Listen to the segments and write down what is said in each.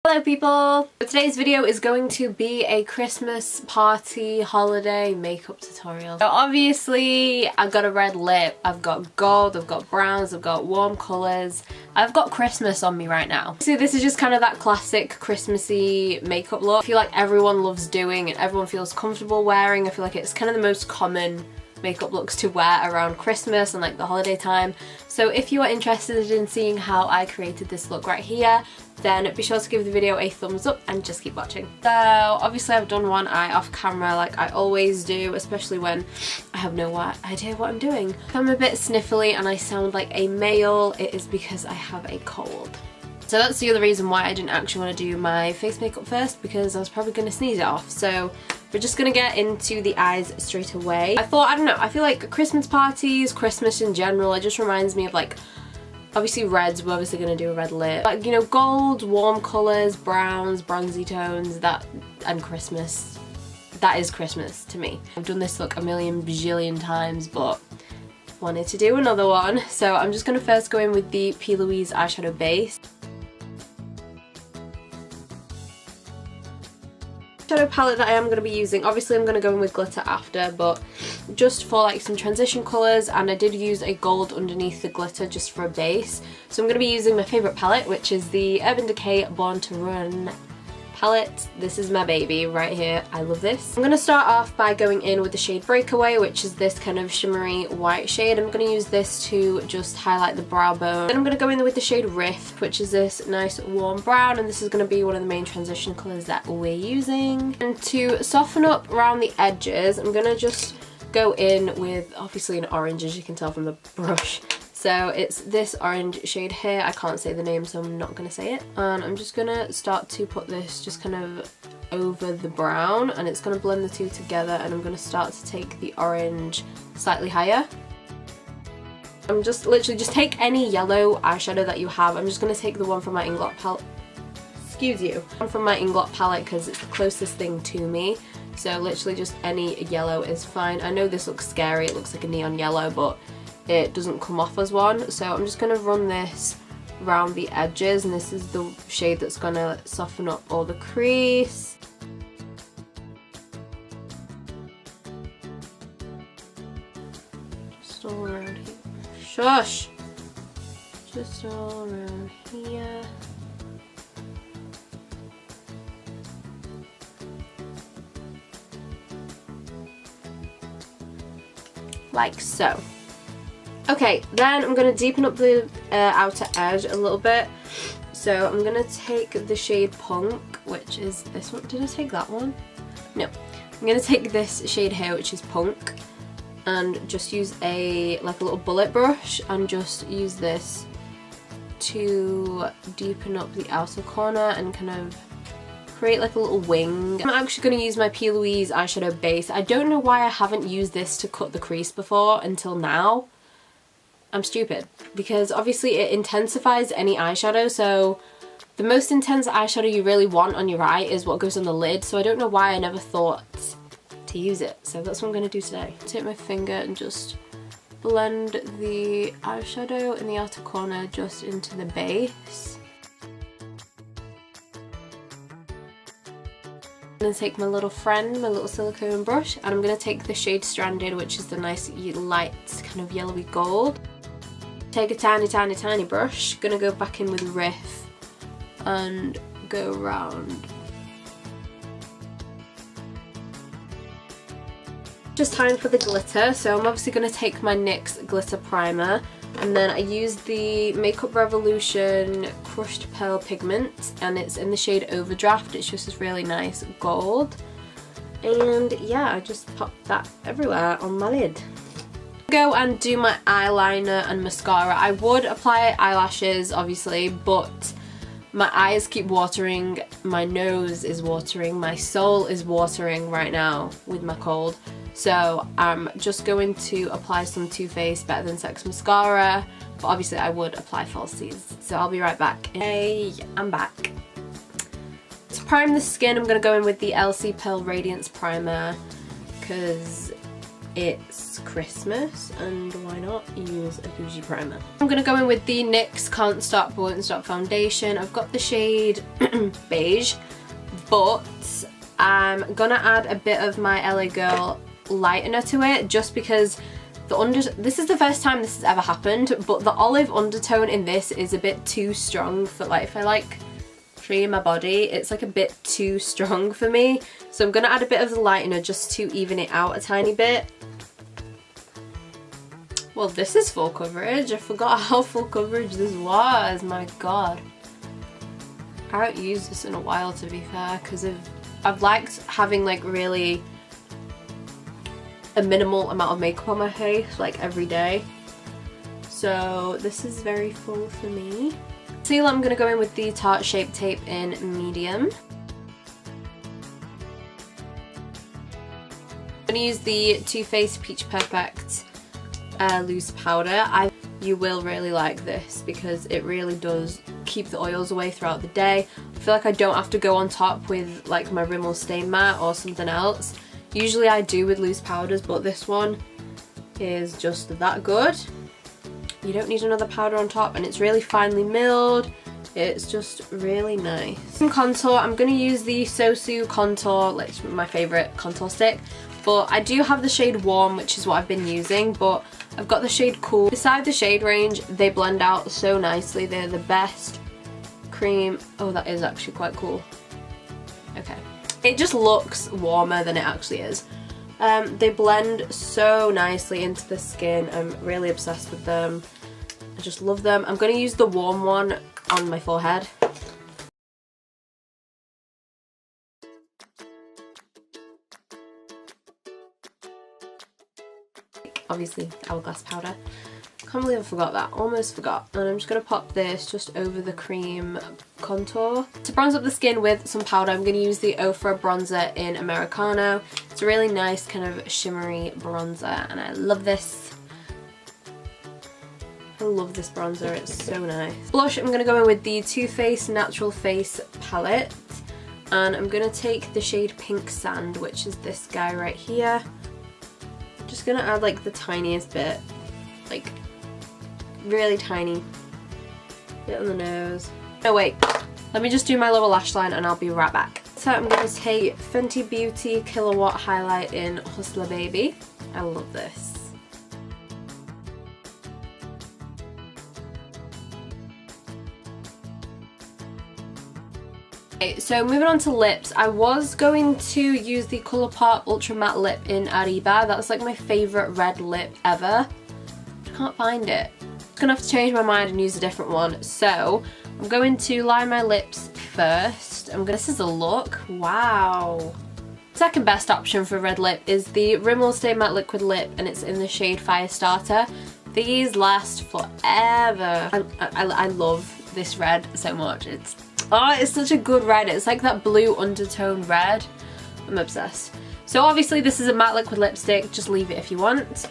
Hello people! So today's video is going to be a Christmas party holiday makeup tutorial. So obviously I've got a red lip, I've got gold, I've got browns, I've got warm colours. I've got Christmas on me right now. So this is just kind of that classic Christmassy makeup look. I feel like everyone loves doing and everyone feels comfortable wearing. I feel like it's kind of the most common makeup looks to wear around Christmas and like the holiday time. So if you are interested in seeing how I created this look right here, then be sure to give the video a thumbs up and just keep watching. So obviously I've done one eye off camera like I always do, especially when I have no idea what I'm doing. If I'm a bit sniffly and I sound like a male, it is because I have a cold. So that's the other reason why I didn't actually want to do my face makeup first, because I was probably going to sneeze it off. So we're just going to get into the eyes straight away. I thought, I don't know, I feel like Christmas parties, Christmas in general, it just reminds me of like, obviously reds, we're obviously going to do a red lip. Like, you know, gold, warm colours, browns, bronzy tones, that, and Christmas. That is Christmas to me. I've done this look a million bajillion times, but wanted to do another one. So I'm just going to first go in with the Louise eyeshadow base. Shadow palette that I am going to be using, obviously I'm going to go in with glitter after, but just for like some transition colours, and I did use a gold underneath the glitter just for a base. So I'm going to be using my favourite palette, which is the Urban Decay Born to Run palette. This is my baby right here. I love this. I'm going to start off by going in with the shade Breakaway, which is this kind of shimmery white shade. I'm going to use this to just highlight the brow bone. Then I'm going to go in with the shade Rift, which is this nice warm brown, and this is going to be one of the main transition colours that we're using. And to soften up around the edges, I'm going to just go in with obviously an orange, as you can tell from the brush. So it's this orange shade here. I can't say the name, so I'm not going to say it. And I'm just going to start to put this just kind of over the brown, and it's going to blend the two together, and I'm going to start to take the orange slightly higher. I'm just literally just take any yellow eyeshadow that you have. I'm just going to take the one from my Inglot palette. Excuse you. One from my Inglot palette because it's the closest thing to me. So literally just any yellow is fine. I know this looks scary. It looks like a neon yellow, but it doesn't come off as one. So I'm just going to run this around the edges, and this is the shade that's going to soften up all the crease. Just all around here. Shush! Just all around here. Like so. Okay, then I'm going to deepen up the outer edge a little bit. So I'm going to take the shade Punk, which is this one. Did I take that one? No. I'm going to take this shade here, which is Punk, and just use a little bullet brush and just use this to deepen up the outer corner and kind of create like a little wing. I'm actually going to use my P. Louise eyeshadow base. I don't know why I haven't used this to cut the crease before until now. I'm stupid, because obviously it intensifies any eyeshadow, so the most intense eyeshadow you really want on your eye is what goes on the lid, so I don't know why I never thought to use it. So that's what I'm going to do today. Take my finger and just blend the eyeshadow in the outer corner just into the base. I'm going to take my little friend, my little silicone brush, and I'm going to take the shade Stranded, which is the nice light kind of yellowy gold. Take a tiny brush, going to go back in with Riff and go around. Just time for the glitter, so I'm obviously going to take my NYX glitter primer, and then I used the Makeup Revolution Crushed Pearl pigment, and it's in the shade Overdraft. It's just this really nice gold, and yeah, I just popped that everywhere on my lid. Go and do my eyeliner and mascara. I would apply eyelashes obviously, but my eyes keep watering, my nose is watering, my soul is watering right now with my cold. So I'm just going to apply some Too Faced Better Than Sex mascara, but obviously I would apply falsies. So I'll be right back. Hey, I'm back. To prime the skin, I'm going to go in with the Elcie Pearl Radiance Primer, because it's Christmas and why not use a bougie primer. I'm going to go in with the NYX Can't Stop Won't Stop foundation. I've got the shade beige, but I'm going to add a bit of my LA Girl lightener to it just because this is the first time this has ever happened, but the olive undertone in this is a bit too strong for like, if I like cream my body, it's like a bit too strong for me. So I'm gonna add a bit of the lightener just to even it out a tiny bit. Well, this is full coverage. I forgot how full coverage this was, my god. I haven't used this in a while, to be fair, because I've liked having like really a minimal amount of makeup on my face like every day, so this is very full for me. Concealer, I'm going to go in with the Tarte Shape Tape in medium. I'm going to use the Too Faced Peach Perfect loose powder. You will really like this because it really does keep the oils away throughout the day. I feel like I don't have to go on top with like my Rimmel Stain Matte or something else. Usually I do with loose powders, but this one is just that good. You don't need another powder on top, and it's really finely milled. It's just really nice. Some contour, I'm going to use the Sosu contour, like my favourite contour stick, but I do have the shade Warm, which is what I've been using, but I've got the shade Cool. Beside the shade range, they blend out so nicely. They're the best cream. Oh, that is actually quite cool. Okay. It just looks warmer than it actually is. They blend so nicely into the skin. I'm really obsessed with them. I just love them. I'm going to use the Warm one on my forehead. Obviously, Hourglass powder. Can't believe I forgot that. Almost forgot. And I'm just going to pop this just over the cream contour. To bronze up the skin with some powder, I'm going to use the Ofra bronzer in Americano. It's a really nice kind of shimmery bronzer, and I love this. I love this bronzer, it's so nice. Blush, I'm going to go in with the Too Faced Natural Face palette, and I'm going to take the shade Pink Sand, which is this guy right here. I'm just going to add like the tiniest bit, like really tiny bit on the nose. No, wait, let me just do my lower lash line and I'll be right back. So I'm going to take Fenty Beauty Kilowatt Highlight in Hustla Baby. I love this. Okay, so moving on to lips, I was going to use the Colourpop Ultra Matte Lip in Arriba. That's like my favourite red lip ever. I can't find it. I'm gonna have to change my mind and use a different one. So I'm going to line my lips first. This is a look. Wow. Second best option for red lip is the Rimmel Stay Matte Liquid Lip, and it's in the shade Firestarter. These last forever. I love this red so much. It's such a good red. It's like that blue undertone red. I'm obsessed. So obviously this is a matte liquid lipstick. Just leave it if you want.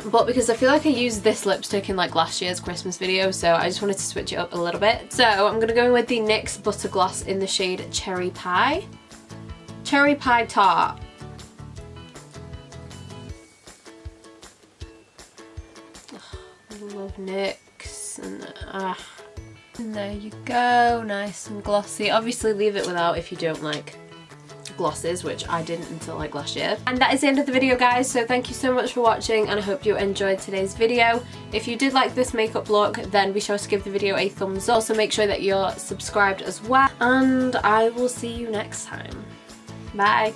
But because I feel like I used this lipstick in like last year's Christmas video, so I just wanted to switch it up a little bit. So I'm going to go in with the NYX Butter Gloss in the shade Cherry Pie. Cherry Pie Tarte. I love NYX. And there you go, nice and glossy. Obviously leave it without if you don't like glosses, which I didn't until like last year. And that is the end of the video, guys, so thank you so much for watching, and I hope you enjoyed today's video. If you did like this makeup look, then be sure to give the video a thumbs up. Also make sure that you're subscribed as well, and I will see you next time. Bye.